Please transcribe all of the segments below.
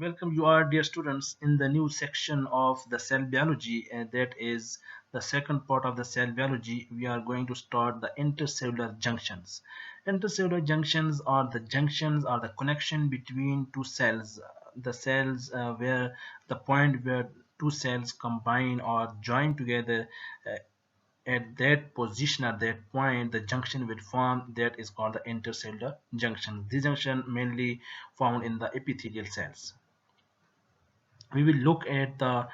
Welcome you are dear students in the new section of the cell biology, and that is the second part of the cell biology. We are going to start the intercellular junctions. Intercellular junctions are the connection between two cells, the cells where the point where two cells combine or join together. uh, at that position, at that point, the junction will form. That is called the intercellular junction. This junction mainly found in the epithelial cells. We will look at the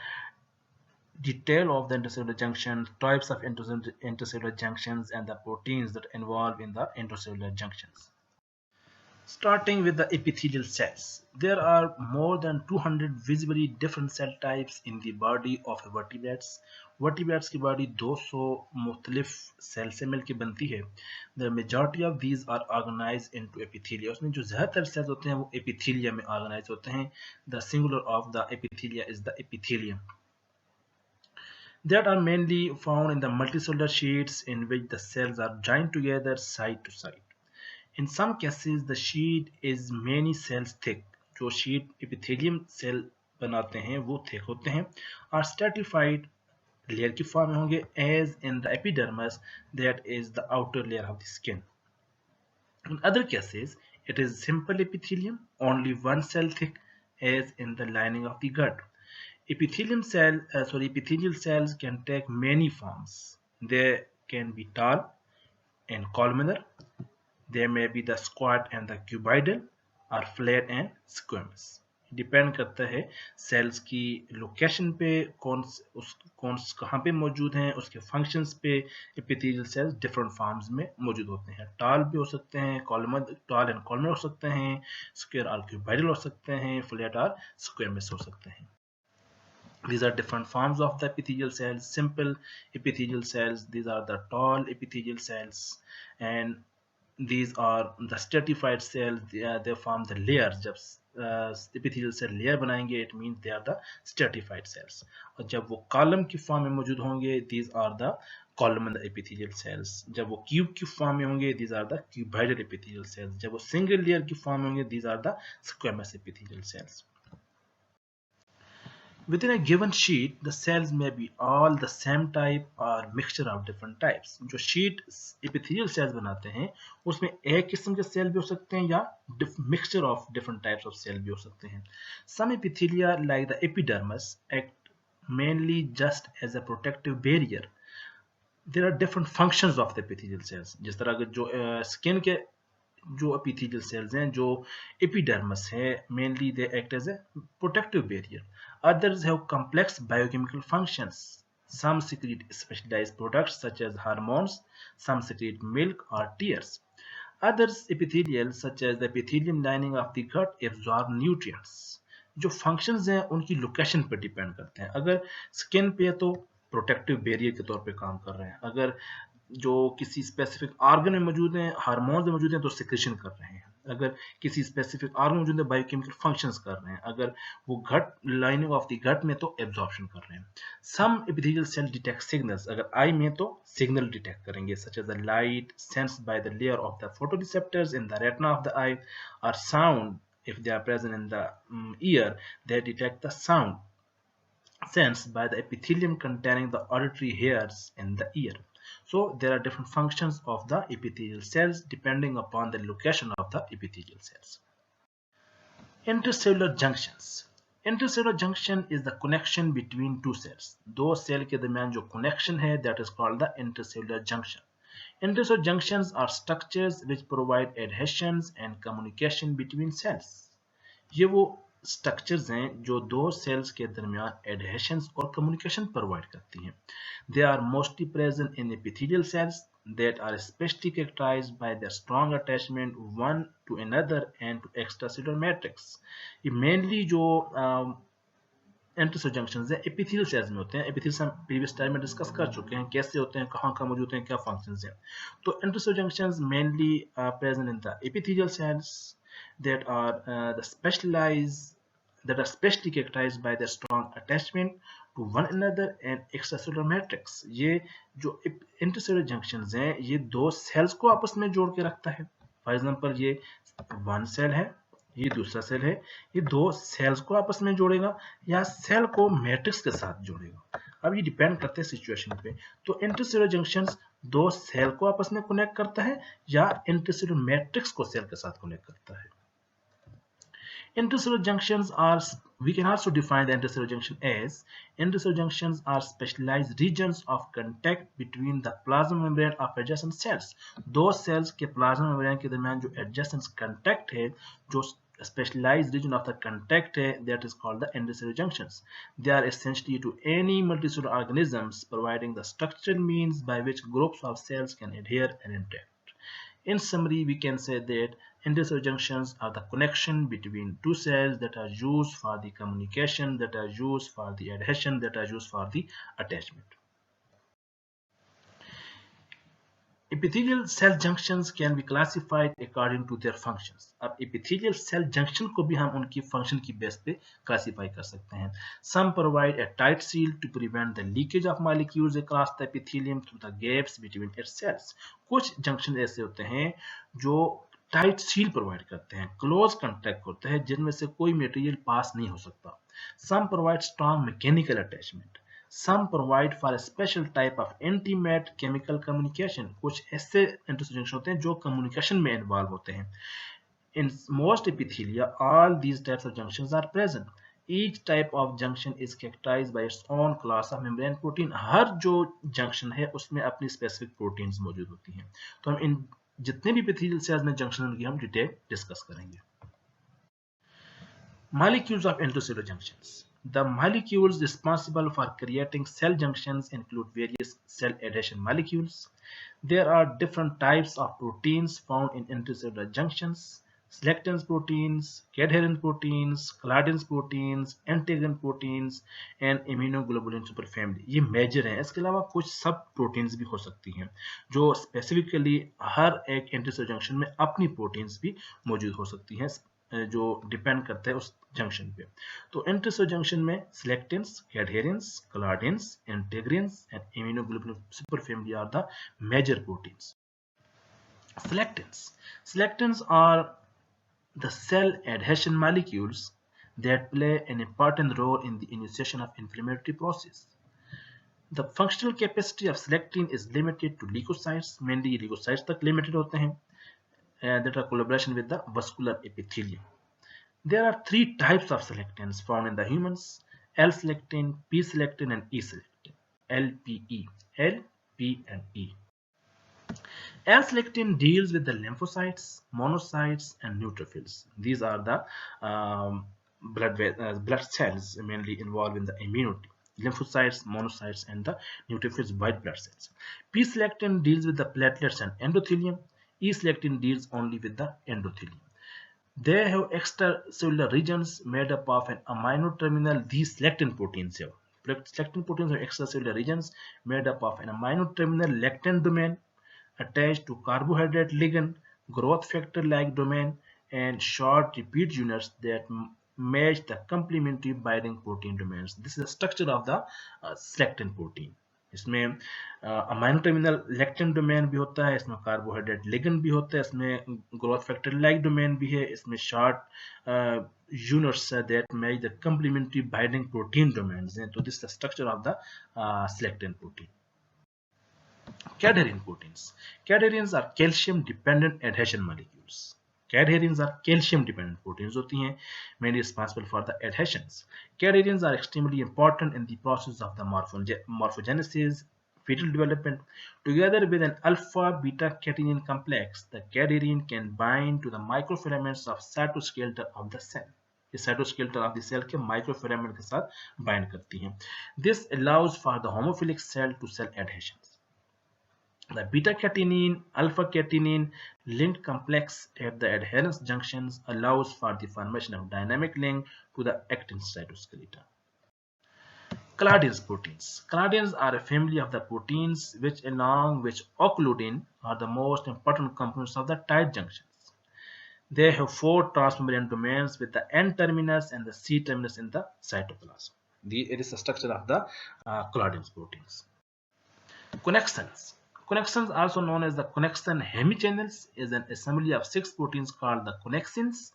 detail of the intercellular junction, types of intercellular junctions, and the proteins that involve in the intercellular junctions. Starting with the epithelial cells, there are more than 200 visibly different cell types in the body of vertebrates. Vertebrates की body 200 मुख्तलिफ cell से मिलकर बनती है. The majority of these are organized into epithelia. उसमें जो ज़्यादातर cells होते हैं वो epithelia में organized होते हैं. The singular of the epithelia is the epithelium. That are mainly found in the multicellular sheets in which the cells are joined together side to side. In some cases, the sheet is many cells thick. जो sheet epithelium cell बनाते हैं वो thick होते हैं और stratified layer की form में होंगे as in the epidermis, that is the outer layer of the skin. In other cases, it is simple epithelium, only one cell thick, as in the lining of the gut. Epithelial cells can take many forms. They can be tall and columnar. There may be the squat and the cuboidal or flat and squamous. Depend करता है sales की location पे कौन कहाँ पे मौजूद हैं, उसके फंक्शंस पे एपिथेलियल सेल्स डिफरेंट फॉर्म्स में मौजूद होते हैं. टॉल भी हो सकते हैं, टॉल एंड कॉलमर हो सकते हैं, स्क्वायर और क्यूबाइडल हो सकते हैं, फ्लैट और स्क्वेमस हो सकते हैं. These are different forms of the epithelial cells. Simple epithelial cells, these are the tall epithelial cells, and these are the stratified cells. They form the layers. जब epithelial cell layer बनाएंगे, it means they are the stratified cells. और जब वो column की form में मौजूद होंगे, these are the columnar epithelial cells. जब वो क्यूब की फॉर्म में होंगे, these are the cuboidal epithelial cells. जब वो single layer की फॉर्म में होंगे, these are the squamous epithelial cells. Within a given sheet, the cells may be all the same type or mixture of different types. जो sheet epithelial cells बनाते हैं, उसमें एक किस्म के सेल भी हो सकते हैं या mixture of different types of cell भी हो सकते हैं. Some epithelia, like the epidermis, act mainly just as a protective barrier. There are different functions of the epithelial cells. जिस तरह के जो skin के जो epithelial cells हैं, जो epidermis है, mainly they act as a protective barrier. Others have complex biochemical functions. Some secrete specialized products such as hormones, some secrete milk or tears. Others epithelial, such as the epithelium lining of the gut, absorb nutrients. जो functions हैं उनकी location पर depend करते हैं. अगर skin पे है तो प्रोटेक्टिव बैरियर के तौर पे काम कर रहे हैं. अगर जो किसी स्पेसिफिक ऑर्गन में मौजूद हैं, हार्मोन्स में मौजूद हैं, तो सिक्रेशन कर रहे हैं. अगर किसी स्पेसिफिक ऑर्गन मौजूद है, बायोकेमिकल फंक्शंस कर रहे हैं. अगर वो gut lining of the gut में, तो एब्जॉर्प्शन कर रहे हैं. Some epithelial cell detect signals. अगर आई में तो सिग्नल डिटेक्ट करेंगे, such as the light sensed by the layer of the photoreceptors in the retina of the eye, और sound if they are present in the ear, they detect the sound sensed by the epithelium containing the auditory hairs in the ear. So there are different functions of the epithelial cells depending upon the location of the epithelial cells. Intercellular junctions. Intercellular junction is the connection between two cells. दो cell के दरमियान जो connection है, that is called the intercellular junction. Intercellular junctions are structures which provide adhesions and communication between cells. ये वो structures हैं जो दो सेल्स के दरमियान एडहेशंस और कम्युनिकेशन प्रोवाइड करती हैं. They are mostly present in epithelial cells that are especially characterized by their strong attachment one to another and to extracellular matrix. ये mainly जो इंटरसेल्युलर जंक्शंस है एपिथेलियल सेल्स में होते हैं. एपिथेलियल हम प्रीवियस टाइम में डिस्कस कर चुके हैं कैसे होते हैं, कहाँ कहाँ मौजूद हैं, क्या फंक्शंस हैं. तो intercellular junctions mainly present in the epithelial cells that are specially characterized by their strong attachment to one another and extracellular matrix. ये जो इंटरसेल्युलर जंक्शंस हैं, ये दो सेल्स को आपस में जोड़ के रखता है. फॉर एग्जांपल ये वन सेल है, ये दूसरा सेल है, ये दो सेल्स को आपस में जोड़ेगा या सेल को मैट्रिक्स के साथ जोड़ेगा। अब ये डिपेंड करते हैं सिचुएशन पे। तो इंटरसेलुलर जंक्शंस दो सेल को आपस में कनेक्ट करता है या इंटरसेलुलर मैट्रिक्स को सेल के साथ कनेक्ट करता है। Intercellular junctions are, we can also define the intercellular junction as, intercellular junctions are specialized regions of contact between the plasma membrane of adjacent cells. दो cells के plasma membrane के दरमियान जो adjacent contact है, जो specialized region of the contact है, that is called the intercellular junctions. They are essentially to any multicellular organisms, providing the structural means by which groups of cells can adhere and interact. In summary, we can say that intercellular junctions are the connection between two cells that are used for the communication, that are used for the adhesion, that are used for the attachment. Epithelial cell junctions can be classified according to their functions. अब epithelial cell junction को भी हम उनकी function की base पे classify कर सकते हैं. Some provide a tight seal to prevent the leakage of molecules across the epithelium through the gaps between its cells. कुछ junction ऐसे होते हैं जो टाइट सील प्रोवाइड करते हैं, क्लोज कंटेक्ट होते हैं जिनमें से कोई मटेरियल पास नहीं हो सकता. Some provide strong mechanical attachment. Some provide for a special type of intimate chemical communication. कुछ ऐसे इंटरसेल्युलर जंक्शन होते हैं जो कम्युनिकेशन में इन्वॉल्व होते हैं. In most epithelia, all these types of junctions are present. Each type of junction is characterized by its own class of membrane protein. हर जो junction है उसमें अपनी specific proteins मौजूद होती हैं. तो हम इन जितने भी epithelial cells में junction उनकी हम डिटेल डिस्कस करेंगे. Molecules of intercellular junctions. The molecules responsible for creating cell junctions include various cell adhesion molecules. There are different types of proteins found in intercellular junctions. Selectins proteins, cadherin proteins, claudins proteins, integrin proteins and immunoglobulin superfamily. ये major हैं. इसके अलावा कुछ सब proteins भी हो सकती हैं जो स्पेसिफिकली हर एक इंटरसेल्युलर जंक्शन में अपनी प्रोटीन्स भी मौजूद हो सकती हैं जो डिपेंड करता है उस जंक्शन पे. तो इंटरसेल्युलर जंक्शन में selectins, cadherins, claudins, integrins and immunoglobulin superfamily are the major proteins. Selectins are the cell adhesion molecules that play an important role in the initiation of inflammatory process. The functional capacity of selectin is limited to leukocytes, mainly leukocytes तक limited होते हैं, that are collaboration with the vascular epithelium. There are three types of selectins found in the humans: L-selectin, P-selectin, and E-selectin. LPE, L, P, and E. L-selectin deals with the lymphocytes, monocytes, and neutrophils. These are the blood cells mainly involved in the immunity. Lymphocytes, monocytes, and the neutrophils, white blood cells. P-selectin deals with the platelets and endothelium. E-selectin deals only with the endothelium. They have extracellular regions made up of an amino terminal. These selectin proteins have. Selectin proteins have extracellular regions made up of an amino terminal lectin domain attached to carbohydrate ligand, growth factor-like domain, and short repeat units that match the complementary binding protein domains. This is the structure of the selectin protein. इसमें amino terminal lectin domain भी होता है, इसमें carbohydrate ligand भी होता है, इसमें growth factor like domain भी है, इसमें short units that match the complementary binding protein domains हैं. तो this the structure of the selectin protein. Cadherin proteins. Cadherins are calcium dependent adhesion molecules. Cadherins are calcium dependent proteins होती हैं, mainly responsible for the adhesions. Cadherins are extremely important in the process of the morphogenesis, fetal development. Together with an alpha beta catenin complex, the cadherin can bind to the microfilaments of cytoskeleton of the cell. ये cytoskeleton of the cell के microfilament के साथ bind करती हैं. This allows for the homophilic cell to cell adhesions. The beta-catenin alpha-catenin linked complex at the adherence junctions allows for the formation of dynamic link to the actin cytoskeleton. Claudins proteins. Claudins are a family of the proteins which, along with occludin, are the most important components of the tight junctions. They have four transmembrane domains with the N-terminus and the C-terminus in the cytoplasm. It is the structure of the Claudins proteins. Connexins. Connexins, also known as the connection hemichannels, is an assembly of 6 proteins called the connexins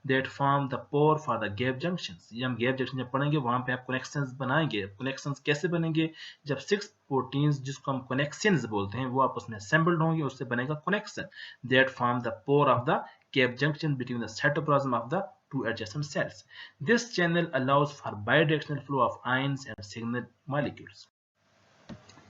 that form the pore for the gap junctions. ये हम gap junction जब पढ़ेंगे वहां पे आप connections बनाएंगे. Connections कैसे बनेंगे? जब 6 proteins जिसको हम connexins बोलते हैं वो आपस में assembled होंगे, उससे बनेगा connection that form the pore of the gap junction between the cytoplasm of the two adjacent cells. This channel allows for bidirectional flow of ions and signal molecules.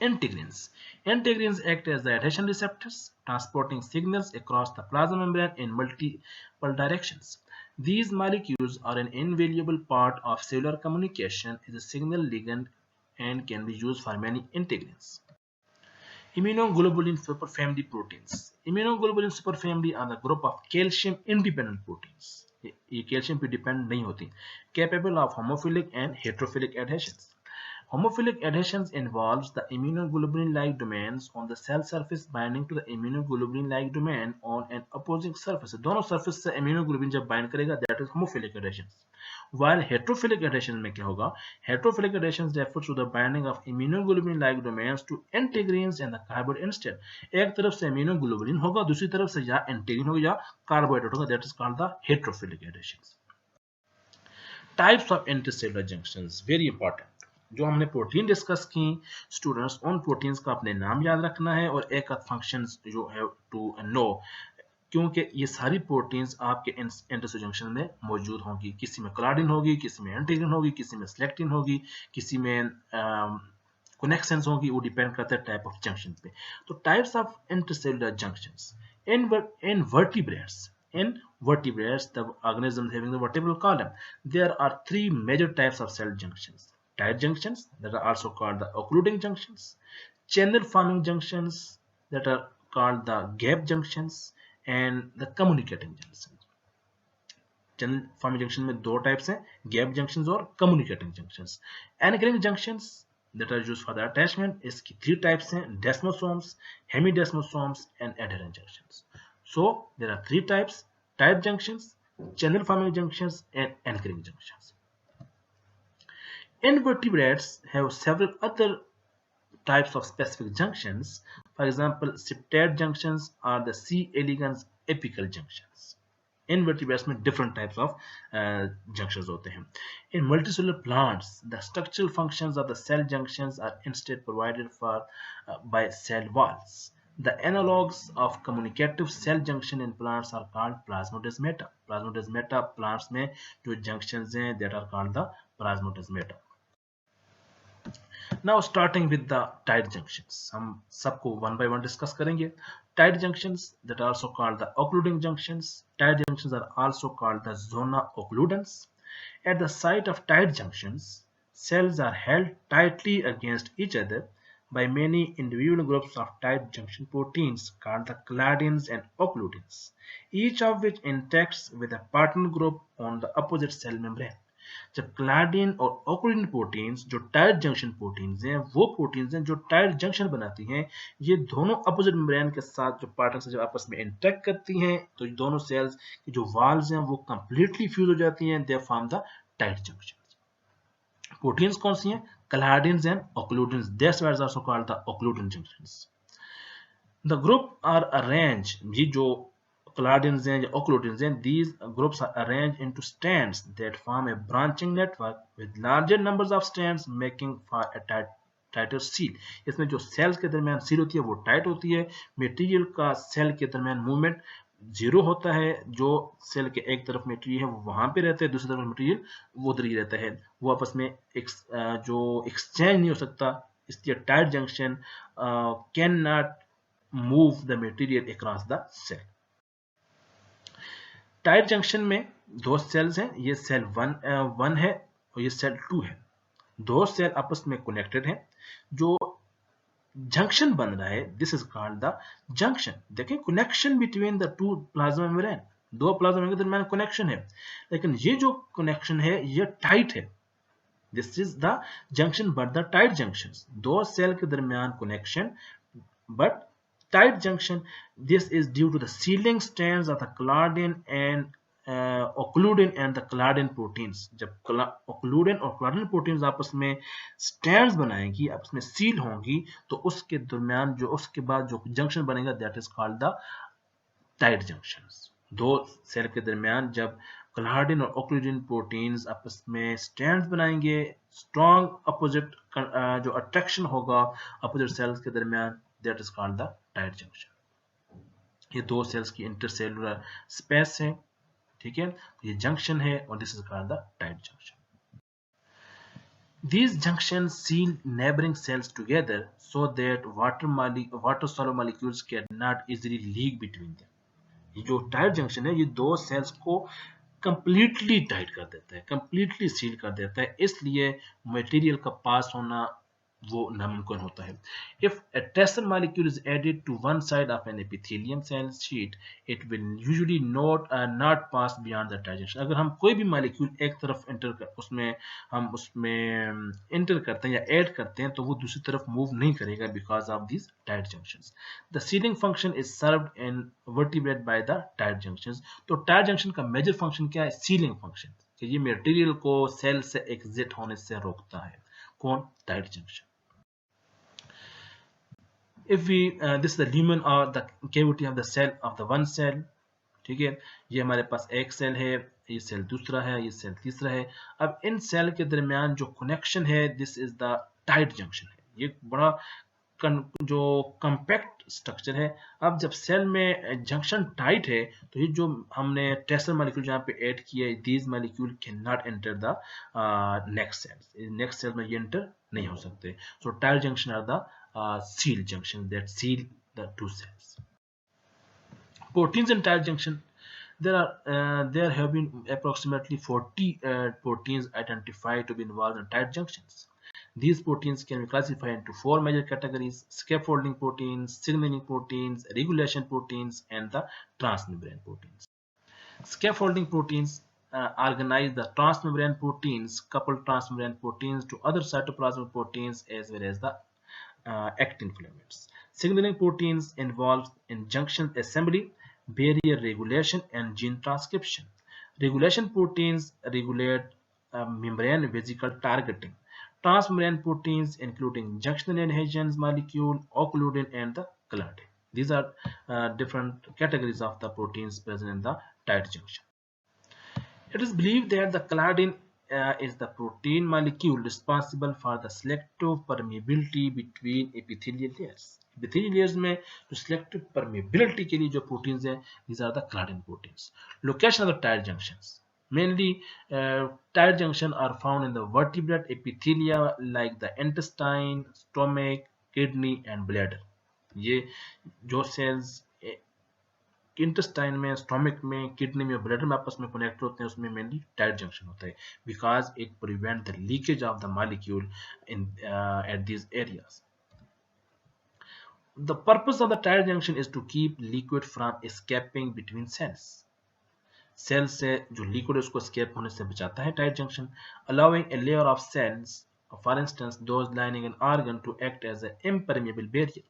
Integrins. Integrins act as the adhesion receptors, transporting signals across the plasma membrane in multiple directions. These molecules are an invaluable part of cellular communication as a signal ligand and can be used for many integrins. Immunoglobulin superfamily proteins. Immunoglobulin superfamily are the group of calcium independent proteins. ये calcium पे depend नहीं होती. Capable of homophilic and heterophilic adhesions. Homophilic adhesions involves the immunoglobulin-like domains on the cell surface binding to the immunoglobulin-like domain on an opposing surface. दोनों surface से immunoglobulin जब bind करेगा, that is homophilic adhesions. While heterophilic adhesion में क्या होगा? Heterophilic adhesions refers to the binding of immunoglobulin-like domains to integrins and the carbohydrate instead. एक तरफ से immunoglobulin होगा, दूसरी तरफ से या integrin होगा या carbohydrate होगा. That is called the heterophilic adhesions. Types of intercellular junctions, very important. जो हमने प्रोटीन डिस्कस की स्टूडेंट्स, उन प्रोटीन्स का अपने नाम याद रखना है और एक आध फंक्शंस जो है टू नो, क्योंकि ये सारी प्रोटीन्स आपके इंटरसेल्युलर जंक्शन में मौजूद होंगी. किसी में क्लाडिन होगी, किसी में इंटीग्रिन होगी, किसी में सेलेक्टिन होगी, किसी में कनेक्शंस होगी. वो डिपेंड करता है टाइप ऑफ जंक्शन पे. तो types of intercellular junctions in vertebrates, the organisms having the vertebral column, there are 3 major types of cell junctions. Tight junctions, that are also called the occluding junctions, channel forming junctions, that are called the gap junctions, and the communicating junctions. Channel forming junction में 2 types हैं, gap junctions और communicating junctions. Anchoring junctions that are used for the attachment, इसकी 3 types हैं, desmosomes, hemidesmosomes, and adherent junctions. So there are 3 types: tight junctions, channel forming junctions, and anchoring junctions. Invertebrates have several other types of specific junctions. For example, septate junctions are the C. elegans apical junctions. Invertebrates में different types of junctions होते हैं. In multicellular plants, the structural functions of the cell junctions are instead provided for by cell walls. The analogues of communicative cell junction in plants are called plasmodesmata. Plasmodesmata plants में जो junctions हैं that are called the plasmodesmata. Now starting with the tight junctions, हम सबको one by one discuss करेंगे. Tight junctions that are also called the occluding junctions. Tight junctions are also called the zona occludens. At the site of tight junctions, cells are held tightly against each other by many individual groups of tight junction proteins called the cladins and occludins, each of which interacts with a partner group on the opposite cell membrane. जब क्लाडिन और ओक्लूडिन proteins जो tight junction proteins हैं, वो proteins हैं जो tight junction बनाती हैं, ये दोनों अपोजिट मेम्ब्रेन के साथ जो पार्टिकल्स जब आपस में इंटरेक्ट करती हैं तो दोनों सेल्स की जो वॉल्स हैं वो कंप्लीटली फ्यूज हो जाती हैं. They form the tight junction. Proteins कौन सी हैं? Claudins and occludins. That's why it is also called the occludin junctions. The group are arrange, ये जो cladins and occludins, and these groups are arranged into strands that form a branching network with larger numbers of strands making for a tighter seal. इसमें जो sales के दरमियान seal होती है वो tight होती है. मटेरियल का सेल के दरमियान मूवमेंट जीरो होता है. जो सेल के एक तरफ मटेरियल है वो वहां पे रहता है, दूसरी तरफ मटेरियल वो उधर ही रहता है. वो आपस में जो एक्सचेंज नहीं हो सकता, इसलिए tight junction can not move the material across the cell. Tight junction में 2 सेल्स हैं, ये सेल 1 है और ये सेल 2 है. 2 सेल आपस में कनेक्टेड हैं. जो जंक्शन बन रहा है, this is called the junction. देखिए connection between the 2 plasma membrane, 2 plasma membrane के दरमियान कनेक्शन है, लेकिन ये जो कनेक्शन है ये टाइट है. This is the junction but the tight junctions. 2 cell के दरमियान connection but tight junction. This is due to the sealing strands of the cladin and occludin and the claudin proteins. जब occludin और क्लाडिन proteins आपस में stands बनाएंगी, आपस में seal होंगी, तो उसके दरमियान जो उसके बाद जो जंक्शन बनेगा that is called the tight junctions. दो सेल के दरमियान जब क्लाडिन और ओक्लूडिन प्रोटीन्स आपस में स्टैंड्स बनाएंगे, स्ट्रॉन्ग अपोजिट जो अट्रैक्शन होगा अपोजिट सेल्स के दरमियान, that is called the tight junction. ये दो सेल्स की इंटरसेलुलर स्पेस है, ठीक है, ये जंक्शन है और this is called the tight junction. These junctions seal neighboring cells together so that water soluble molecules cannot easily leak between them. ये जो टाइट जंक्शन है ये दो सेल्स को कंप्लीटली टाइट कर देता है, कंप्लीटली सील कर देता है, इसलिए मटेरियल का पास होना वो नामुमकिन होता है। If a tracer molecule is added to one side of an epithelium cell sheet, it will usually not pass beyond the tight junction. अगर हम कोई भी मॉलिक्यूल एक तरफ इंटर करते हैं या ऐड करते हैं तो वो दूसरी तरफ मूव नहीं करेगा because of this tight junctions. The ceiling function is served in vertebrate by the tight junctions. तो टाइट जंक्शन का मेजर फंक्शन क्या है? सीलिंग फंक्शन, कि ये मटेरियल को सेल से एग्जिट होने से रोकता है। कौन? Tight junction. If we this is the lumen or the cavity of the cell of the one cell, ठीक है, ये हमारे पास एक सेल है, ये सेल दूसरा है, ये सेल तीसरा है। अब इन सेल के दरमियान जो कनेक्शन है this is the tight junction है। ये बड़ा जो कम्पैक्ट स्ट्रक्चर है। अब जब सेल में जंक्शन टाइट है तो ये जो हमने ट्रेसर मॉलिक्यूल जहाँ पे ऐड किया है, these molecule can not enter the next cell, next cell में ये एंटर नहीं हो सकते। So tight junction are the seal junction that seal the two cells. Proteins in tight junction. There have been approximately 40 proteins identified to be involved in tight junctions. These proteins can be classified into four major categories: scaffolding proteins, signaling proteins, regulation proteins, and the transmembrane proteins. Scaffolding proteins organize the transmembrane proteins, couple transmembrane proteins to other cytoplasmic proteins as well as the actin filaments. Signaling proteins involved in junction assembly, barrier regulation, and gene transcription. Regulation proteins regulate membrane vesicle targeting. Transmembrane proteins including junctional adhesions molecule, occludin, and the claudin. These are different categories of the proteins present in the tight junction. It is believed that the claudin is the protein molecule responsible for the selective permeability between epithelial layers. Epithelial layers में जो selective permeability के लिए जो proteins हैं, these are the claudin proteins. Location of the tight junctions. Mainly, tight junctions are found in the vertebrate epithelia like the intestine, stomach, kidney, and bladder. ये जो cells intestine में, stomach में, kidney में, bladder में आपस में connect होते हैं, उसमें मेनली टाइट जंक्शन होता है because it prevent the leakage of the molecule in at these areas. The purpose of the tight junction is to keep liquid from escaping between cells. Cell से जो liquid है उसको escape होने से बचाता है tight junction, allowing a layer of cells, for instance those lining an organ, to act as an impermeable barrier.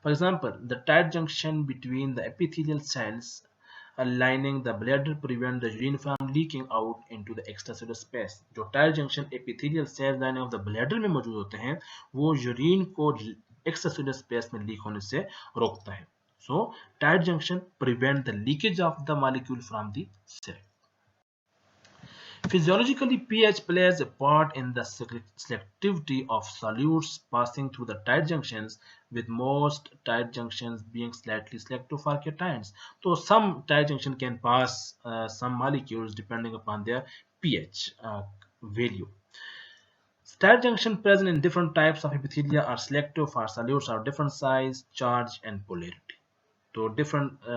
For example, the tight junction between the epithelial cells lining the bladder prevent the urine from leaking out into the extracellular space. जो tight junction epithelial cells lining of the bladder में मौजूद होते हैं वो urine को extracellular space में leak होने से रोकता है। So tight junction prevent the leakage of the molecule from the cell. Physiologically, pH plays a part in the selectivity of solutes passing through the tight junctions, with most tight junctions being slightly selective for cations. So some tight junction can pass some molecules depending upon their pH value. Tight junction present in different types of epithelia are selective for solutes of different size, charge, and polarity. तो different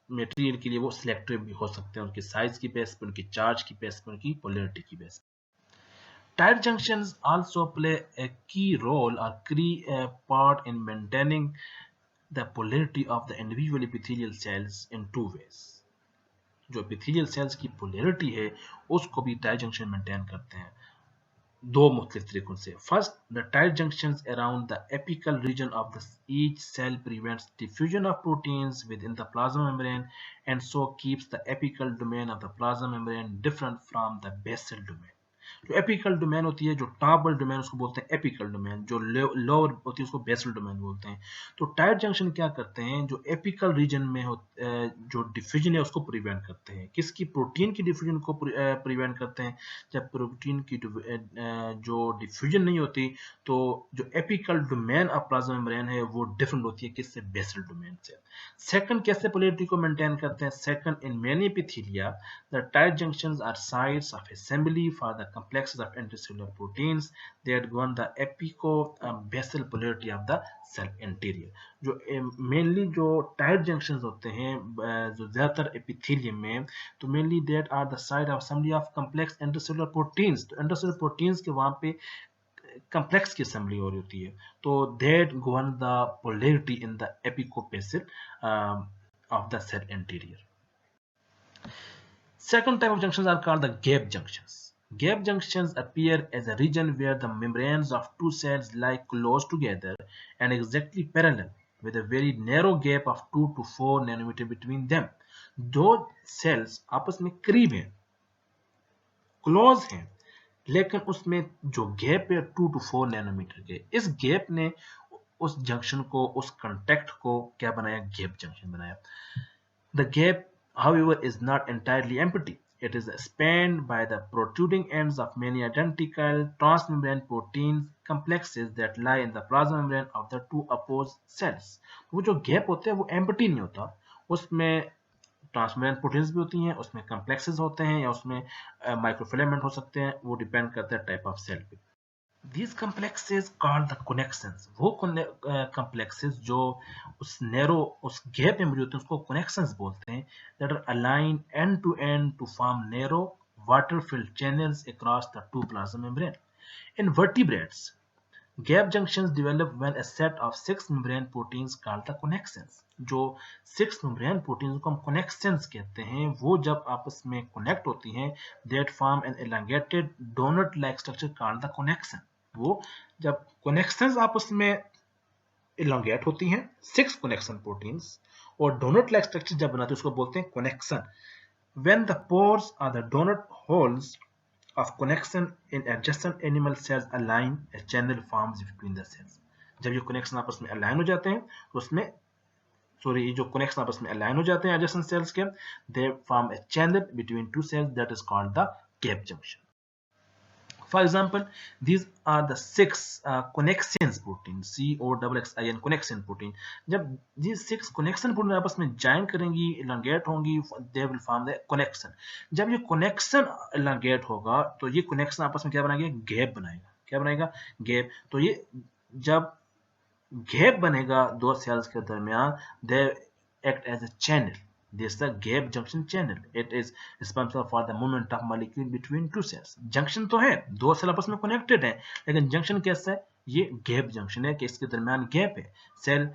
material के लिए वो selective भी हो सकते हैं, उनके size की बेस पर, उनकी चार्ज की बेस पर, उनकी पोलैरिटी की बेस पर। Tight junctions also play a key role और key part in maintaining the polarity of the individual epithelial cells in two ways. जो एपिथेलियल सेल्स की पोलैरिटी है उसको भी टाइट जंक्शन मेंटेन करते हैं। दो मुख्तलिफ तरीकों से. First, the tight junctions around the apical region of the each cell prevents diffusion of proteins within the plasma membrane and so keeps the apical domain of the plasma membrane different from the basal domain. जो apical domain होती है, जो top वाली domain उसको बोलते हैं apical domain, जो lower होती है उसको बेसल डोमेन बोलते हैं. तो टाइट जंक्शन क्या करते हैं, जो एपिकल रीजन में जो डिफ्यूजन है उसको प्रिवेंट करते हैं. किसकी? प्रोटीन की डिफ्यूजन को प्रिवेंट करते हैं. जब प्रोटीन की जो डिफ्यूजन नहीं होती तो जो apical domain of plasma membrane है वो डिफरेंट होती है किससे? बेसल डोमेन से. सेकंड, कैसे पोलैरिटी को मेंटेन करते हैं? Second, in many epithelia the tight junctions are sites of assembly for the complexes of intracellular proteins that govern the apico-basal polarity of the cell interior. जो mainly जो tight junctions होते हैं जो ज्यादातर epithelium में, तो mainly that are the site of assembly of complex intercellular proteins. तो intercellular proteins के वहां पे कम्प्लेक्स की असेंबली हो रही होती है. तो that govern the polarity in the apico-basal of the cell interior. Second type of junctions are called the gap junctions. Gap junctions appear as a region where the membranes of two cells lie close together and exactly parallel with a very narrow gap of 2 to 4 nanometer between them. दो cells आपस में करीब हैं, close हैं, लेकिन उसमें जो gap है 2 to 4 नैनोमीटर के, इस गैप ने उस जंक्शन को, उस कांटेक्ट को क्या बनाया? गैप जंक्शन बनाया. The gap, however, is not entirely empty. It is spanned by the protruding ends of many identical transmembrane protein complexes that lie in the plasma membrane of the two opposed cells. वो जो gap होते हैं वो empty नहीं होता, उसमें transmembrane proteins भी होती हैं, उसमें कम्प्लेक्सेस होते हैं या उसमें माइक्रोफिलामेंट हो सकते हैं. वो डिपेंड करता है टाइप ऑफ सेल पे. These complexes called the connections. वो complexes जो उस narrow, उस gap में मौजूद होते हैं उसको connections बोलते हैं. That are aligned end to end to form narrow water-filled channels across the two plasma membrane. In vertebrates, gap junctions develop when a set of 6 membrane proteins called the connexins. जो 6 membrane proteins को हम connexins कहते हैं, वो जब आपस में connect होती हैं, that form an elongated donut-like structure called the connexin. वो जब connexins आपस में elongate होती हैं, 6 connection proteins, और donut-like structure जब बनाते हैं उसको बोलते हैं connexin. When the pores or the donut holes of connection in adjacent animal cells align, a channel forms between the cells. जब ये connection आपस में align हो जाते हैं तो उसमें ये जो connection आपस में align हो जाते हैं adjacent cells के, they form a channel between two cells that is called the gap junction. For example, these are the 6 connexins protein, COXXIN connexin protein. जब ये 6 connection protein आपस में join करेंगी, elongate होंगी, they will form the connection. जब ये connection elongate होगा तो ये connection आपस में क्या बनाएगा? गैप बनाएगा. क्या बनाएगा? गैप. तो ये जब गैप बनेगा दो सेल्स के दरमियान, they act as a channel. This is the gap junction channel. It is responsible for the movement of molecule between two cells. Junction तो है, दो सेल आपस में connected है, लेकिन junction कैसा है? ये गैप जंक्शन है कि इसके दरमियान गैप है. Cell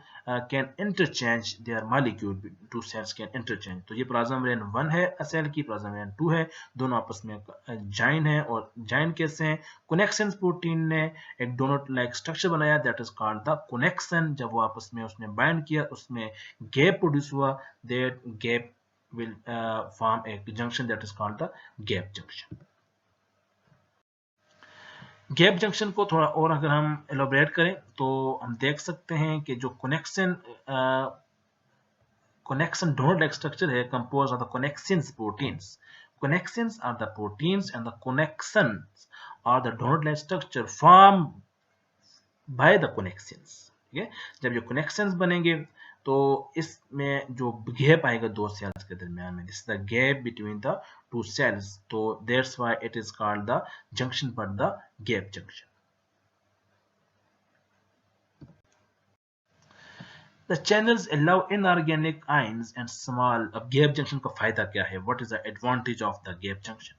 can interchange their molecule, two cells can interchange. तो ये प्लाज्मा मेम्ब्रेन 1 है सेल की, प्लाज्मा मेम्ब्रेन 2 है, दोनों आपस में जॉइन है. और जॉइन कैसे हैं? कनेक्शन प्रोटीन ने एक डोनट लाइक स्ट्रक्चर बनाया, that is called the connection. जब वो आपस में उसने बाइंड किया, उसमें गैप प्रोड्यूस हुआ, that gap will form a junction that is called the gap junction. Gap junction को थोड़ा और अगर हम एलोबरेट करें तो हम देख सकते हैं कि जो कनेक्शन डोनट लाइक स्ट्रक्चर है, compose of the connexins proteins. Connexins are the proteins and the connexins are the doughnut like structure form by the connexins. ठीक है, जब ये कनेक्शंस बनेंगे तो इसमें जो गैप आएगा दो सेल्स के दरमियान में, this is the gap between the two cells. So that's why it is called the junction, but the gap junction. The channels allow inorganic ions and small. अब gap junction का फायदा क्या है? What is the advantage of the gap junction?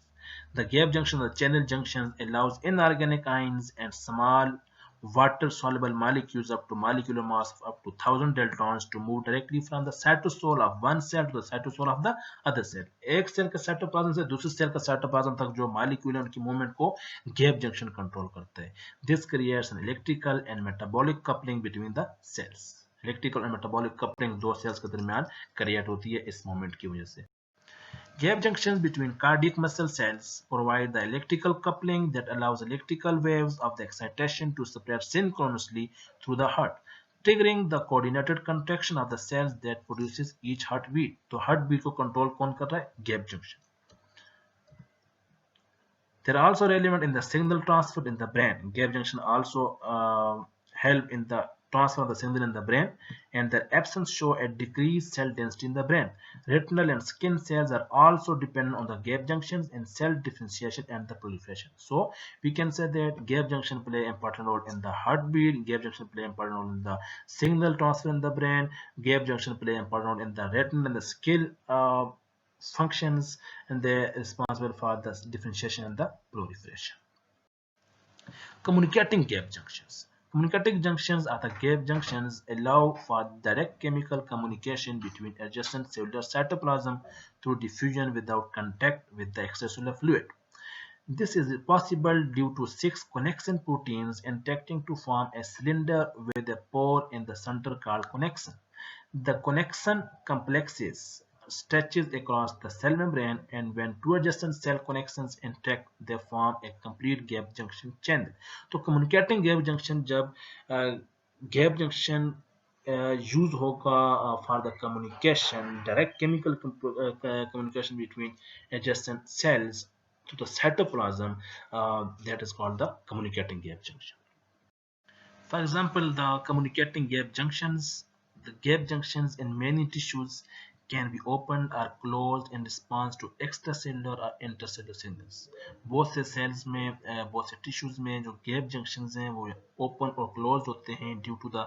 The gap junction, the channel junction, allows inorganic ions and small water-soluble molecules up to molecular mass of up to 1000 daltons to move directly from the cytosol of one cell to the cytosol of the other cell. एक cell का cytoplasm से दूसरे cell का cytoplasm तक जो molecule है उनकी movement को गैप जंक्शन कंट्रोल करता है. This creates an electrical and metabolic coupling between the cells. Electrical और मेटाबॉलिक कपलिंग दो सेल्स के दरमियान क्रिएट होती है इस मूवमेंट की वजह से. Gap junctions between cardiac muscle cells provide the electrical coupling that allows electrical waves of the excitation to spread synchronously through the heart, triggering the coordinated contraction of the cells that produces each heartbeat. तो heartbeat को control कौन कर रहा है? Gap junction. They are also relevant in the signal transfer in the brain. Gap junction also help in the transfer of the signal in the brain, and their absence show a decreased cell density in the brain. Retinal and skin cells are also dependent on the gap junctions in cell differentiation and the proliferation. So we can say that gap junction play an important role in the heartbeat, gap junction play an important role in the signal transfer in the brain, gap junction play an important role in the retinal and the skin functions, and they are responsible for the differentiation and the proliferation. Communicating gap junctions. Communicating junctions are the gap junctions allow for direct chemical communication between adjacent cellular cytoplasm through diffusion without contact with the extracellular fluid. This is possible due to 6 connexin proteins interacting to form a cylinder with a pore in the center called connexin. The connexin complexes stretches across the cell membrane, and when two adjacent cell connections interact, they form a complete gap junction channel. तो communicating gap junction जब gap junction use होगा for the communication, direct chemical communication between adjacent cells to the cytoplasm, that is called the communicating gap junction. For example, the communicating gap junctions. The gap junctions in many tissues can be opened or closed in response to extracellular or intracellular signals. बहुत से cells में बहुत से tissues में जो gap junctions हैं वो open और closed होते हैं due to the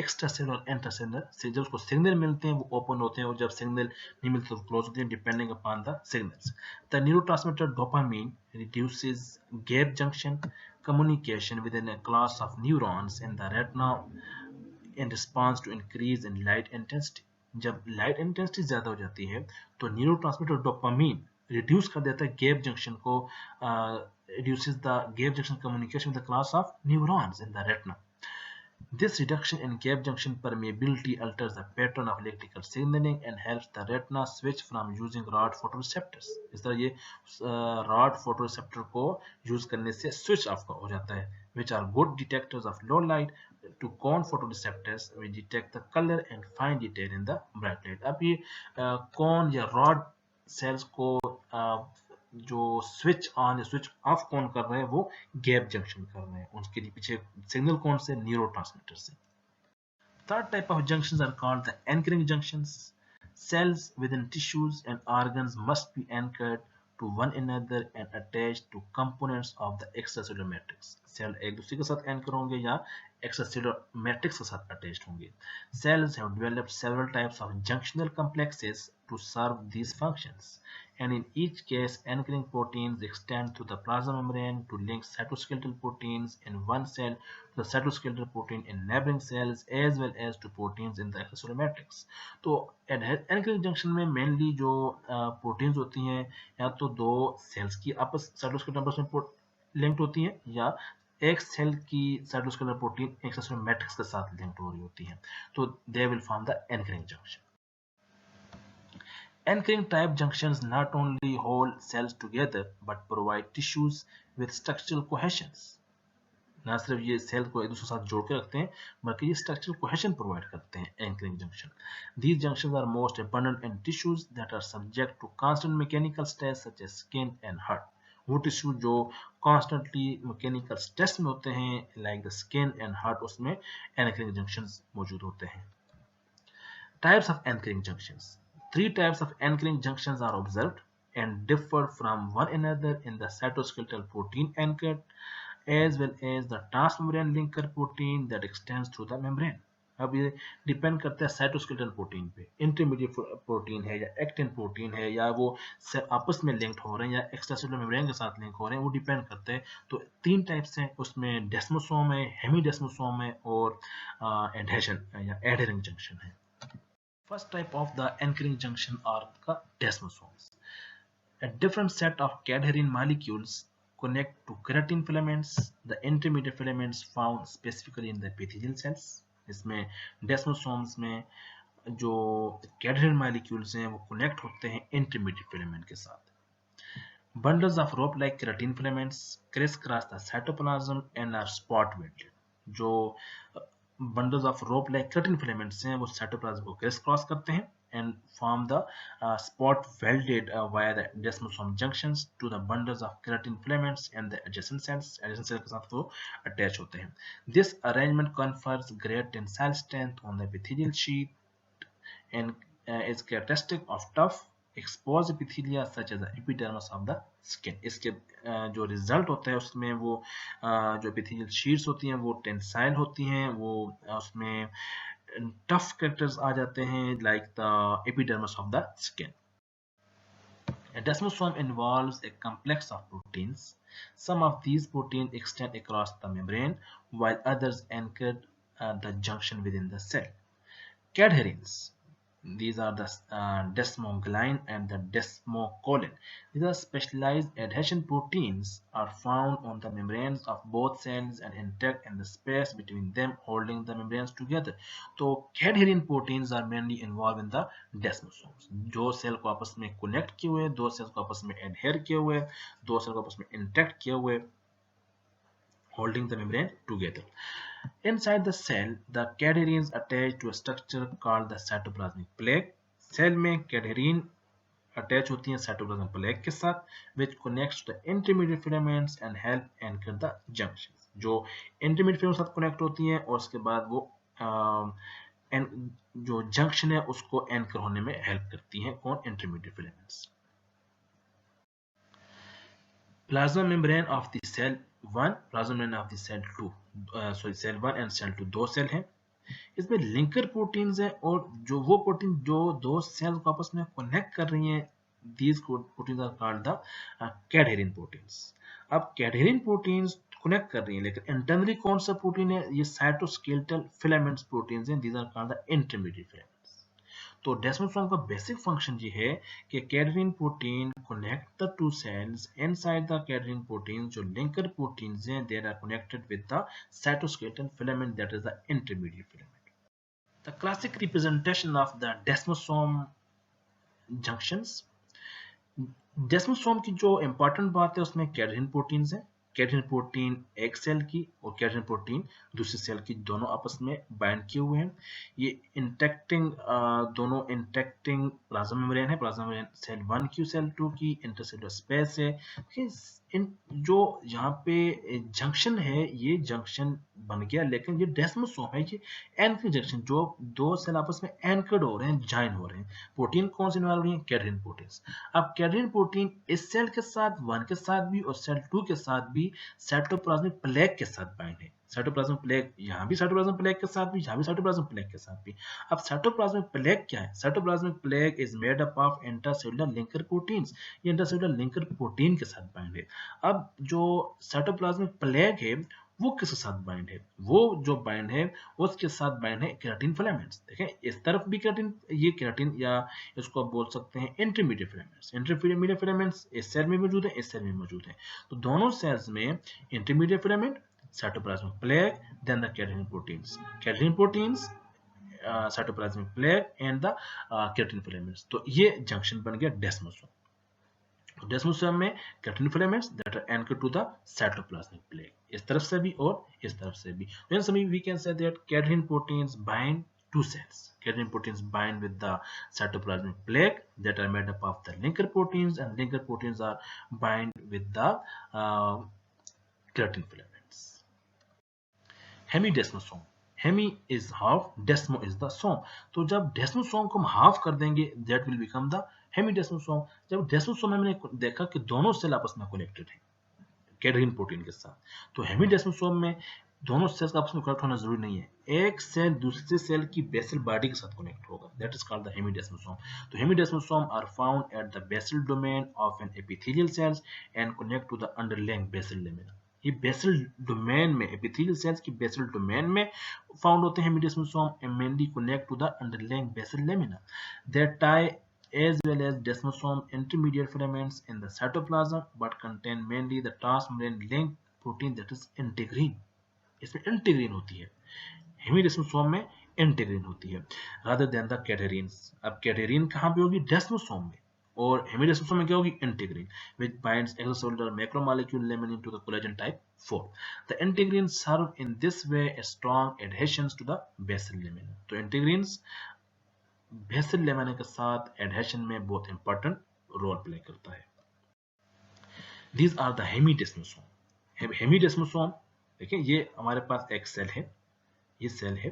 extracellular और intracellular से जब उसको signal मिलते हैं वो open होते हैं और जब signal नहीं मिलते तो close होते हैं depending upon the signals. The neurotransmitter dopamine reduces gap junction communication within a class of neurons in the retina in response to increase in light intensity. जब लाइट इंटेंसिटी ज्यादा हो जाती है तो न्यूरोट्रांसमीटर डोपामीन रिड्यूस कर देता है gap junction को, reduces the gap junction communication with the class of neurons in the retina. This reduction in gap junction permeability alters the pattern of electrical signaling and helps the retina switch from using rod photoreceptors. इस तरह ये rod photoreceptor को use करने से switch off हो जाता है, which are good detectors of low light, to cone photoreceptors which detect the color and fine detail in the bright light. अब ये cone या rod cells को जो स्विच ऑन या स्विच ऑफ कौन कर रहे हैं वो गैप जंक्शन कर रहे हैं, उसके पीछे सिग्नल कौन से? न्यूरोट्रांसमीटर से. Third type of junctions are called the anchoring junctions. Cells within tissues and organs must be anchored to one another and attached to components of the extracellular matrix. Cell एक दूसरे के साथ anchor होंगे या extracellular matrix के साथ attached होंगे. Cells have developed several types of junctional complexes to serve these functions, and in each case anchoring proteins extend to the plasma membrane to link cytoskeletal proteins in one cell to the cytoskeletal protein in neighboring cells as well as to proteins in the extracellular matrix. तो anchoring junction में mainly जो proteins होती हैं या तो दो cells की आपस cytoskeletal में linked होती हैं या एक सेल की साइटोस्केलेटल प्रोटीन एक्स्ट्रासेलुलर मैट्रिक्स के साथ लिंक्ड हो रही होती है, तो they will form the anchoring junction. Anchoring type junctions not only hold cells together but provide tissues with structural cohesions. ना सिर्फ ये सेल को एक दूसरे के साथ जोड़ के रखते हैं बल्कि ये स्ट्रक्चरल कोहेशन प्रोवाइड करते हैं. Anchoring junction. These junctions are most abundant in tissues that are subject to constant mechanical stress such as skin and heart. वो टिश्यू जो कॉन्स्टेंटली मैकेनिकल स्ट्रेस में होते हैं like the skin and heart, उसमें anchoring junctions मौजूद होते हैं. Types of anchoring junctions. 3 types of anchoring junctions are observed and differ from one another in the cytoskeletal protein anchored as well as the transmembrane linker protein that extends through the membrane. अब ये depend करता है cytoskeleton protein पे, intermediate protein है या actin protein है, या वो आपस में लिंक्ड हो रहे हैं या एक्स्ट्रासेलुलर मेम्ब्रेन के साथ लिंक हो रहे हैं, वो डिपेंड करते हैं। तो 3 टाइप्स हैं उसमें, डेस्मोसोम है, हेमीडेस्मोसोम है और एडहेशन या एडहेरिंग जंक्शन है। First type of the anchoring junction are the desmosomes. A different set of cadherin molecules connect to keratin filaments, the intermediate filaments found specifically in the epithelial cells. इसमें desmosomes में जो कैडहेरिन molecules हैं वो connect होते हैं intermediate filament के साथ। Bundles of rope-like keratin filaments crisscross the cytoplasm and are spot-welded. जो bundles of rope-like keratin filaments हैं वो cytoplasm को crisscross करते हैं and form the spot welded via the desmosome junctions to the bundles of keratin filaments and the adjacent cells. Adjacent cells के साथ वो attach होते हैं. This arrangement confers great tensile strength on the epithelial sheet and is characteristic of tough exposed epithelia such as the epidermis of the skin. इसके जो result होता है उसमें वो जो epithelial sheets होती हैं वो टेंसाइल होती हैं, वो उसमें टफ कैरेक्टर्स आ जाते हैं like the epidermis of the skin. A desmosome involves a complex of proteins. Some of these proteins extend across the membrane while others anchor the junction within the cell. Cadherins. These are the desmoglein and the desmocolin. These are specialized adhesion proteins are found on the membranes of both cells and intact in the space between them, holding the membranes together. तो cadherin proteins are mainly involved in the desmosomes. जो cell को आपस में connect किए हुए, दो sales को आपस में एडहेर किए हुए, दो सेल को आपस में इंटैक्ट किए हुए, holding the membrane together. Inside the cell, the cadherins attach to a structure called the cytoplasmic plaque. Cell में कैडहेरिन अटैच होती हैं साइटोप्लाज्मिक प्लेक के साथ, which connects to the intermediate filaments and help anchor the junctions. जो intermediate filaments के साथ connect होती हैं और उसके बाद वो जो जंक्शन है उसको एंकर होने में हेल्प करती हैं। कौन? Intermediate filaments. Plasma membrane of the cell 1, plasma membrane of the cell 2, cell 1 and cell 2 दो सेल हैं। इसमें लिंकर प्रोटीन्स हैं और जो वो प्रोटीन जो दो सेल को आपस में कनेक्ट कर रही हैं, these proteins are called the cadherin proteins. अब cadherin proteins कनेक्ट कर रही हैं, लेकिन इंटरनली कौन सा प्रोटीन है? ये साइटोस्केलेटल फिलामेंट्स प्रोटीन्स हैं, these are called the intermediate filaments. तो डेस्मोसोम का बेसिक फंक्शन ये है कि cadherin protein connect the two cells. Inside the cadherin protein जो लिंकर प्रोटीन्स हैं, they are connected with the cytoskeleton filament, that is the intermediate filament. The classic representation of the desmosome junctions. Desmosome की जो important बात है उसमें कैडहेरिन proteins हैं। कैडहेरिन protein एक cell की और कैडहेरिन प्रोटीन दूसरी सेल की दोनों आपस में बाइंड किए हुए हैं। ये इंटैक्टिंग दोनों इंटैक्टिंग प्लाज्मा मेम्ब्रेन है, प्लाज्मा मेम्ब्रेन सेल 1 की सेल 2 की इंटरसेलुलर स्पेस है। इन जो यहाँ पे जंक्शन है, ये जंक्शन बन गया, लेकिन ये डेस्मोसोम है, ये एंकरिंग जंक्शन, जो दो सेल आपस में एंकर्ड हो रहे हैं, ज्वाइन हो रहे हैं। प्रोटीन कौन से इन्वॉल्व हो रही है? कैडहेरिन प्रोटीन्स। अब कैडहेरिन प्रोटीन इस सेल के साथ 1 के साथ भी और सेल 2 के साथ भी साइटोप्लाज्मिक प्लेक के साथ बाइंड है। साइटोप्लाज्मिक प्लेक, यहाँ भी साइटोप्लाज्मिक प्लेक के साथ भी, यहाँ भी साइटोप्लाज्मिक प्लेक के साथ भी। अब साइटोप्लाज्मिक प्लेक क्या है? Cytoplasmic plaque is made up of intracellular linker proteins. ये इंट्रासेलुलर लिंकर प्रोटीन के साथ बाइंड है। अब जो साइटोप्लाज्मिक प्लेक है वो किसके साथ बाइंड है? वो जो बाइंड है उसके साथ बाइंड है केराटिन फिलामेंट्स। देखें इस तरफ भी केराटिन, ये केराटिन या इसको आप बोल सकते हैं इंटरमीडिएट फिलामेंट्स। इंटरमीडिएट फिलामेंट्स इस सेल में मौजूद है, इस सेल में मौजूद है। तो दोनों सेल्स में intermediate filament, cytoplasmic plaque, then the cadherin proteins. Cadherin proteins, cytoplasmic plaque and the keratin filaments. तो ये जंक्शन बन गया डेस्मोसोम। डेस्मोसोम में keratin filaments that are anchored to the cytoplasmic plaque. इस तरफ से भी और इस तरफ से भी। Then we can say that cadherin proteins bind to cells. Cadherin proteins bind with the cytoplasmic plaque that are made up of the linker proteins, and linker proteins are bind with the keratin filaments. Hemidesmosome. Hemi is half, desmo is the some. तो जब desmosome को हम half कर देंगे, that will become the hemidesmosome. जब desmosome में हमने देखा कि दोनों सेल आपस में कनेक्टेड है कैडहेरिन प्रोटीन के साथ, तो हेमीडेस्मोसोम में दोनों सेल्स का आपस में कनेक्ट होना जरूरी नहीं है। एक सेल दूसरे सेल की बेसल बॉडी के साथ कनेक्ट होगा, that is called the hemidesmosome. तो hemidesmosome are found at the basal domain of an epithelial cells and connect to the underlying basal lamina. ये बेसल डोमेन में, एपिथेलियल सेल्स की basal domain में found होते हैं hemidesmosome and mainly connect to the underlying basal lamina. They tie as well as desmosome intermediate filaments in the cytoplasm but contain mainly the transmembrane link protein that is integrin। इसमें integrin होती है, हेमिडेस्मोसोम में integrin होती है rather than the कैटेरिन्स। अब कैटेरिन कहाँ पे होगी? डेस्मोसोम में। और हेमिडेस्मोसोम में क्या होगी? Integrin which binds extracellular macromolecule laminin to the collagen type 4। The integrin serve in this way a strong adhesions to the basal lamina। तो इंटीग्रीन्स बेसल लेमिना के साथ एडहेशन में बहुत इंपॉर्टेंट रोल प्ले करता है। These are the हेमिडेस्मोसोम। हेमिडेस्मोसोम देखिए, ये हमारे पास एक सेल है, ये सेल है।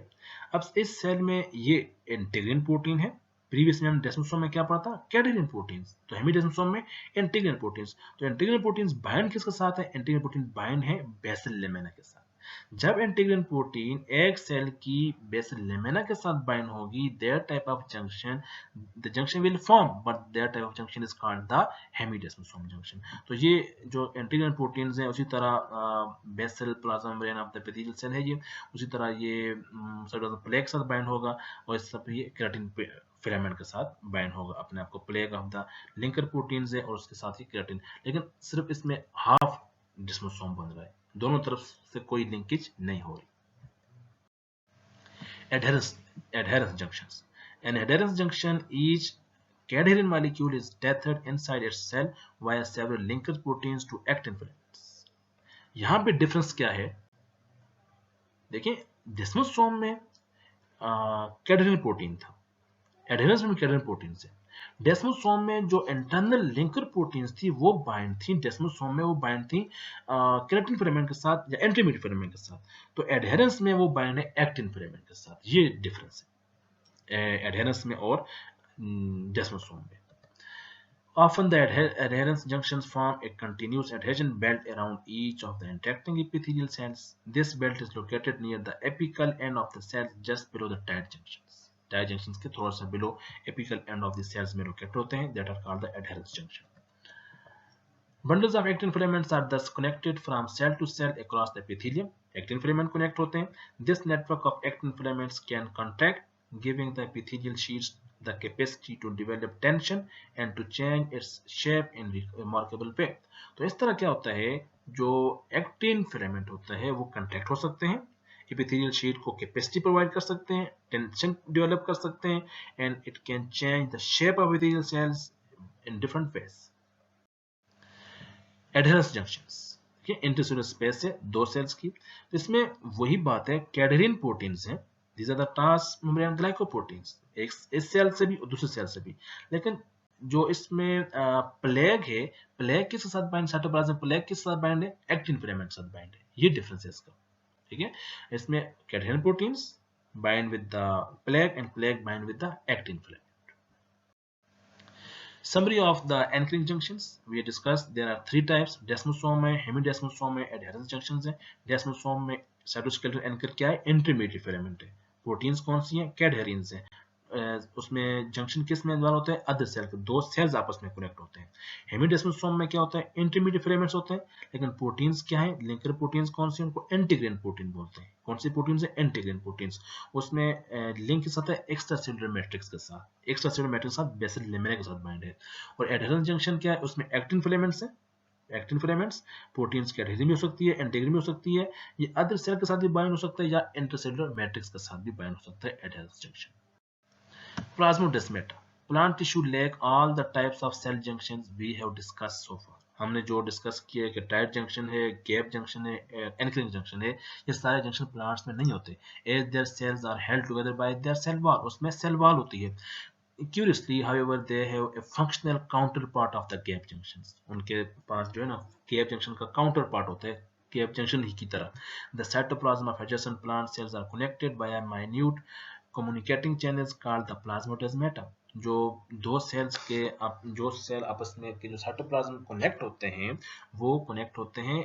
अब इस सेल में ये इंटीग्रिन प्रोटीन है। प्रीवियस में हम डेस्मोसोम में क्या पढ़ा था? Cadherin proteins. तो हेमिडेस्मोसोम में इंटीग्रिन प्रोटीन्स। तो इंटीग्रिन प्रोटीन्स बाइंड किसके साथ है? इंटीग्रिन प्रोटीन बाइंड है बेसल लेमिना के साथ। जब इंटीग्रिन प्रोटीन एक सेल की बेसल लेमिना के साथ बाइंड होगी, there type of junction, the junction will form but there type of junction is called the hemidesmosome junction. तो ये जो इंटीग्रिन प्रोटीन्स हैं, उसी तरह basal plasma membrane of the epithelial cell है ये, उसी तरह ये प्लेग के साथ बाइंड होगा और इस सब ये केराटिन फिलामेंट के साथ बाइंड होगा। अपने आप को plague of the linker proteins है और उसके साथ ही केराटिन, लेकिन सिर्फ इसमें हाफ डिस्मोसोम बन रहा है, दोनों तरफ से कोई लिंकेज नहीं हो रही। Adherence junctions. An adherence junction, each cadherin molecule is tethered inside its cell via several linker proteins to actin filaments। यहां पे डिफरेंस क्या है? देखिए, डिस्मोसोम में कैडेरिन प्रोटीन था, एडेरेंस में कैडेरिन प्रोटीन से। डेस्मोसोम में जो इंटरनल लिंकर प्रोटीन्स थी वो बाइंड थी, डेस्मोसोम में वो बाइंड थी केराटिन फिलामेंट के साथ या इंटरमीडिएट फिलामेंट के साथ। तो एडहेरेंस में वो बाइंड है एक्टिन फिलामेंट के साथ। ये डिफरेंस है एडहेरेंस में और डेस्मोसोम में। Often the adherence junctions form a continuous adhesion belt around each of the interacting epithelial cells. This belt is located near the apical end of the cells just below the tight junctions। tight junctions के थोड़ा सा below apical end of the cells में locate होते हैं, that are called the adherence junction। Bundles of actin filaments are thus connected from cell to cell across the epithelium। actin filament connect होते हैं। This network of actin filaments can contract, giving the epithelial sheets the capacity to develop tension and to change its shape in remarkable way। तो इस तरह क्या होता है, जो actin filament होता है वो कंट्रैक्ट हो सकते हैं, एपिथेलियल शीट को कैपेसिटी प्रोवाइड कर सकते हैं, टेंशन डेवलप कर सकते हैं, and it can change the shape of epithelial cells in different ways. Adherence junctions, intercellular space है दो सेल्स की, तो इसमें वही बात है, कैडेरिन प्रोटीन्स हैं, these are the transmembrane glycoproteins, एक इस सेल से भी और दूसरे सेल से भी। लेकिन जो इसमें प्लेग है, प्लेग किसके साथ बाइंड? साइटोप्लाज्म प्लेग किसके साथ बाइंड है? एक्टिन फिलामेंट के साथ बाइंड है। ये डिफरेंस है इसका, ठीक है। इसमें कैडेरिन proteins bind with the plague and plague bind with the actin filament. Summary of the anchoring junctions we discussed, there are three types: desmosome है, hemidesmosome है, adherence junctions है। desmosome में cytoskeletal anchor क्या है? intermediate filament है। Proteins कौन सी हैं? कैडहेरिन्स हैं। उसमें जंक्शन किस में इन्वॉल्व होते हैं? अदर सेल के दो सेल्स आपस में कनेक्ट होते हैं। हेमिडेस्मोसोम में क्या होता है? इंटरमीडिएट फिलामेंट्स होते हैं, लेकिन प्रोटीन्स क्या है? लिंकर प्रोटीन्स कौन सी? उनको इंटीग्रिन प्रोटीन बोलते हैं। कौन सी प्रोटीन्स है? Integrin proteins. उसमें लिंक के साथ है एक्स्ट्रा सेलुलर मैट्रिक्स के साथ, एक्स्ट्रा सेलुलर मैट्रिक्स के साथ बेसल लेमिना के साथ बाइंड है। और एडहेरेंस जंक्शन क्या है? उसमें एक्टिन फिलामेंट्स है, एक्टिन फिलामेंट्स प्रोटीन्स की एडहेसिव भी हो सकती है, इंटीग्रिन भी हो सकती है, ये अदर सेल के साथ भी बाइंड हो सकता है या इंटरसेलुलर मैट्रिक्स के साथ भी बाइंड हो सकता है adherence junction. Plasmodesmata, plant tissue lack all the types of cell junctions we have discussed so far। हमने जो डिस्कस किया कि टाइट जंक्शन है, गैप जंक्शन है, एंकरिंग जंक्शन है, ये सारे जंक्शन प्लांट्स में नहीं होते। As their cells are held together by their cell wall, उसमें सेल वॉल होती है। Curiously, however, they have a functional counterpart of the gap junctions। उनके पास जो है ना गैप जंक्शन का काउंटर पार्ट होता है गैप जंक्शन ही की तरह। The cytoplasm of adjacent plant cells are connected by a minute communicating channels called the plasmodesmata। जो दो सेल्स के जो सेल आपस में के जो साइटोप्लाज्म कनेक्ट होते हैं वो कनेक्ट होते हैं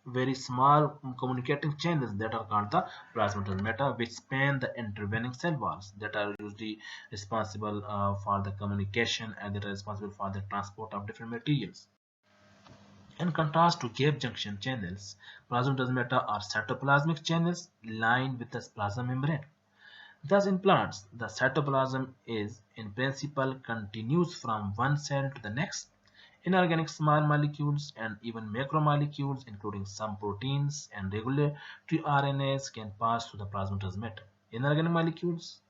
very small communicating channels that are called the plasmatasmata, which span the intervening cell walls, that are usually responsible for the communication and that are responsible for the transport of different materials. In contrast to gap junction channels, plasmatasmata are cytoplasmic channels lined with the plasma membrane. Thus, in plants, the cytoplasm is, in principle, continuous from one cell to the next. Inorganic small molecules and even macromolecules, including some proteins and regulatory RNAs, can pass through the plasmatasmata. Inorganic molecules,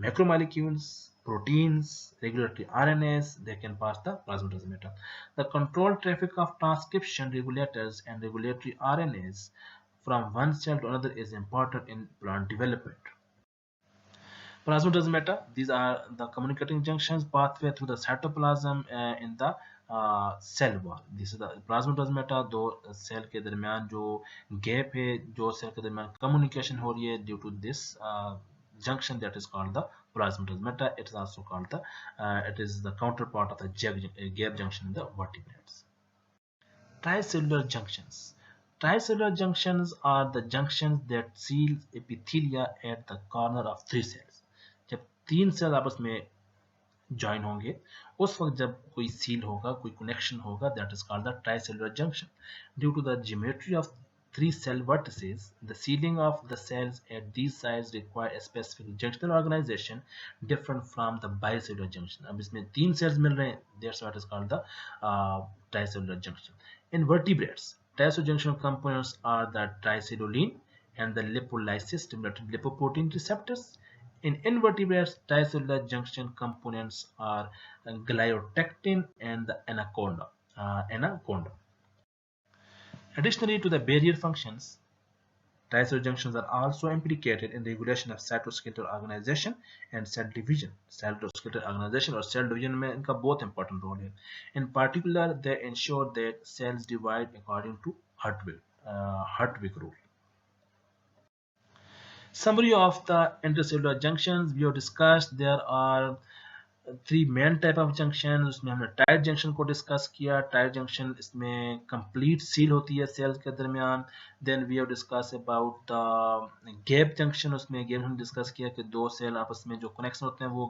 macromolecules, proteins, regulatory RNAs, they can pass the plasmatasmata. The controlled traffic of transcription regulators and regulatory RNAs from one cell to another is important in plant development. Plasmatasmata, these are the communicating junctions pathway through the cytoplasm in the cell wall. This is the plasmatasmata, दो cell के दरमियान जो gap है, जो cell के दरमियान communication हो रही है due to this junction, that is called the plasmatasmata. It is also called the it is the counterpart of the gap junction in the vertebrates. Tricellular junctions. Tricellular junctions are the junctions that seal epithelia at the corner of three cells. जब तीन cell आपस में join होंगे उस वक्त जब कोई seal होगा, कोई कनेक्शन होगा, that is called the tricellular junction. Due to the geometry of three cell vertices, the sealing of the cells at these sites require a specific junctional organization different from the bicellular junction. अब इसमें तीन cells मिल रहे हैं, that's what is called the tricellular junction. In vertebrates, tricellular junction components are the tricellulin and the lipolysis stimulated lipoprotein receptors. In invertebrates, tricellular junction components are gliotectin and the anaconda. Additionally to the barrier functions, tricellular junctions are also implicated in regulation of cytoskeletal organization and cell division. Cytoskeletal organization और cell division में इनका बहुत important role है. In particular, they ensure that cells divide according to Hartwig rule. Summary of the intercellular junctions we have discussed. There are three main type of junction. उसमें हमने tight junction को discuss किया. Tight junction इसमें complete seal होती है cells के दरमियान. Then we have discuss about the gap junction. उसमें गैप हमने डिस्कस किया कि दो सेल आपस में जो कनेक्शन होते हैं वो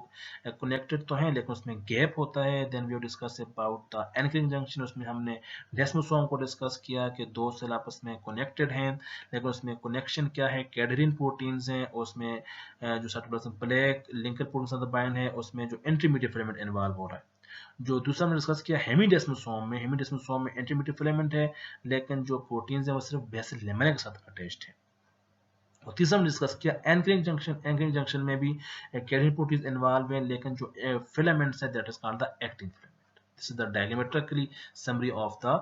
कनेक्टेड तो हैं लेकिन उसमें गैप होता है. Then we have discuss about the anchoring junction. उसमें हमने डेस्मोसोम को डिस्कस किया कि दो सेल आपस में कनेक्टेड हैं लेकिन उसमें कनेक्शन क्या है, कैडरिन प्रोटीन्स हैं. उसमें जो cytoplasm plague linker protein bind है उसमें जो इंटरमीडिएट फिलामेंट इन्वॉल्व हो रहा है. जो दूसरा हमने डिस्कस किया हेमीडेस्मोसोम में इंटरमीडिएट फिलामेंट है लेकिन जो प्रोटीन्स है वो सिर्फ बेसिल लेमिना के साथ अटैच्ड है. और तीसरा हमने डिस्कस किया एंकरिंग जंक्शन में भी कैडरिन प्रोटीन्स इन्वॉल्व है लेकिन जो फिलामेंट्स है that is called the actin filament. This is the diagrammatically summary of the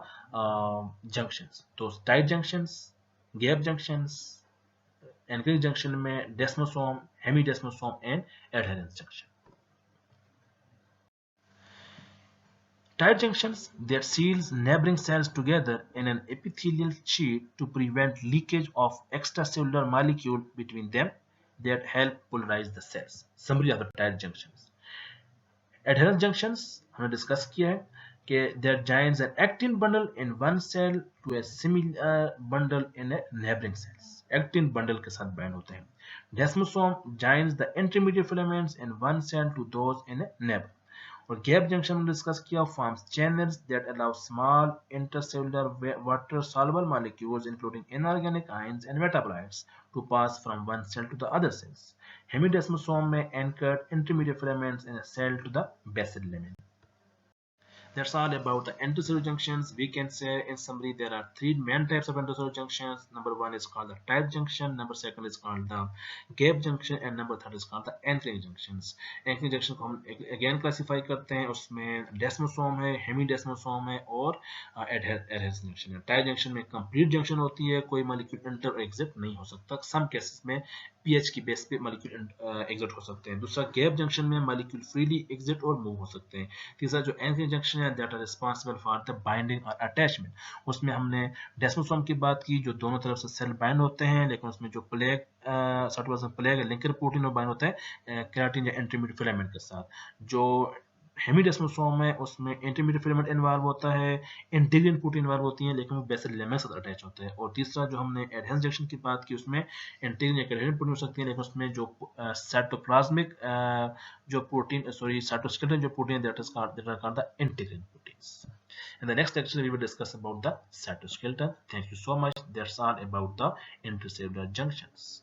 junctions. तो tight junctions, gap junctions, anchoring junction में desmosome, hemidesmosome and adherens junction. Tight junctions that seals neighboring cells together in an epithelial sheet to prevent leakage of extracellular molecule between them that help polarize the cells. Summary of the tight junctions. Adherence junctions हमने discuss किया है कि that joins an actin bundle in one cell to a similar bundle in a neighboring cells. Actin bundle के साथ bind होते हैं. Desmosome joins the intermediate filaments in one cell to those in a neighbor. और gap junction में discuss किया forms channels that allow small intercellular water soluble molecules including inorganic ions and metabolites to pass from one cell to the other cells. Hemidesmosome में anchored intermediate filaments in a cell to the basal lamina. That's all about the intercellular junctions. We can say in summary there are three main types of intercellular junctions. Number one is called the tight junction, number second is called the gap junction and number third is called the anchoring junctions. Anchoring junction को हम again classify करते हैं. उसमें desmosome है, hemidesmosome है और adherence junction है. Tight junction में complete junction होती है, कोई molecule enter और exit नहीं हो सकता. Some cases में pH की बेस पे molecule exit हो सकते हैं. दूसरा gap junction में molecule freely exit और move हो सकते हैं. तीसरा जो anchoring junction that are responsible for the binding or attachment. उसमें हमने डेस्मोसोम की बात की जो दोनों तरफ से सेल बाइंड होते हैं लेकिन उसमें जो plague cytoplasm plague linker protein और बाइंड होता है केराटिन या इंटरमीडिएट फिलामेंट के साथ. जो हेमिडेस्मोसोम है उसमें इंटरमीडिएट फिलामेंट इन्वॉल्व होता है, इंटीग्रिन प्रोटीन इन्वॉल्व होती हैं, लेकिन वो बेसल लेमस से अटैच होते हैं। और तीसरा जो हमने एडहेरेंस जंक्शन की बात की, उसमें इंटीग्रिन या एडहेरेंट प्रोटीन हो सकती है, लेकिन उसमें जो साइटोप्लाज्मिक जो प्रोटीन साइटोस्केलेटन जो protein that is called the integrin proteins. In the next lecture, we will discuss about the cytoskeleton. Thank you so much. That's all about the intracellular junctions.